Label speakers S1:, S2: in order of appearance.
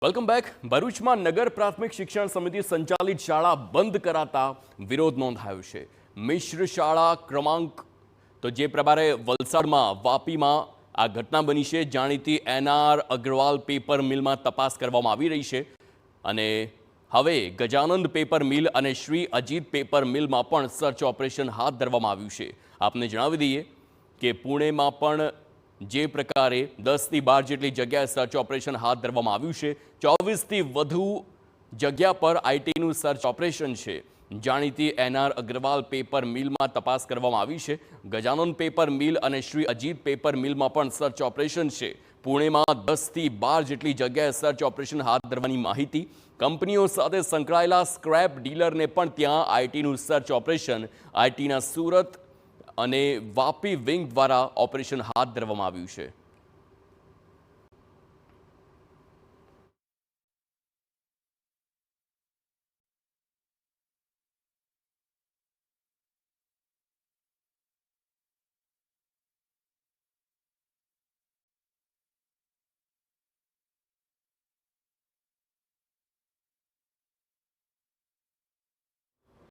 S1: Welcome back. ભરૂચમાં નગર પ્રાથમિક શિક્ષણ સમિતિ સંચાલિત શાળા બંધ કરાતા વિરોધ નોંધાયો છે. મિશ્ર શાળા ક્રમાંક તો જે પ્રકારે વલસાડમાં વાપીમાં આ ઘટના બની છે. જાણીતી એનઆર અગ્રવાલ પેપર મિલમાં તપાસ કરવામાં આવી રહી છે અને હવે ગજાનંદ પેપર મિલ અને શ્રી અજીત પેપર મિલમાં પણ સર્ચ ઓપરેશન હાથ ધરવામાં આવ્યું છે. આપને જણાવી દઈએ કે પુણેમાં પણ જે પ્રકારે 10થી 12 જેટલી જગ્યાએ સર્ચ ઓપરેશન હાથ ધરવામાં આવ્યું છે. 24થી વધુ જગ્યા પર આઈટીનું સર્ચ ઓપરેશન છે. જાણીતી એનઆર અગ્રવાલ પેપર મિલમાં તપાસ કરવામાં આવી છે. ગજાનંદ પેપર મિલ અને શ્રી અજીત પેપર મિલમાં પણ સર્ચ ઓપરેશન છે. પુણેમાં 10થી 12 જેટલી જગ્યાએ સર્ચ ઓપરેશન હાથ ધરવાની માહિતી. કંપનીઓ સાથે સંકળાયેલા સ્ક્રેપ ડીલરને પણ ત્યાં આઈટીનું સર્ચ ઓપરેશન આઈટીના સુરત અને વાપી વિંગ દ્વારા ઓપરેશન હાથ ધરવામાં આવ્યું છે.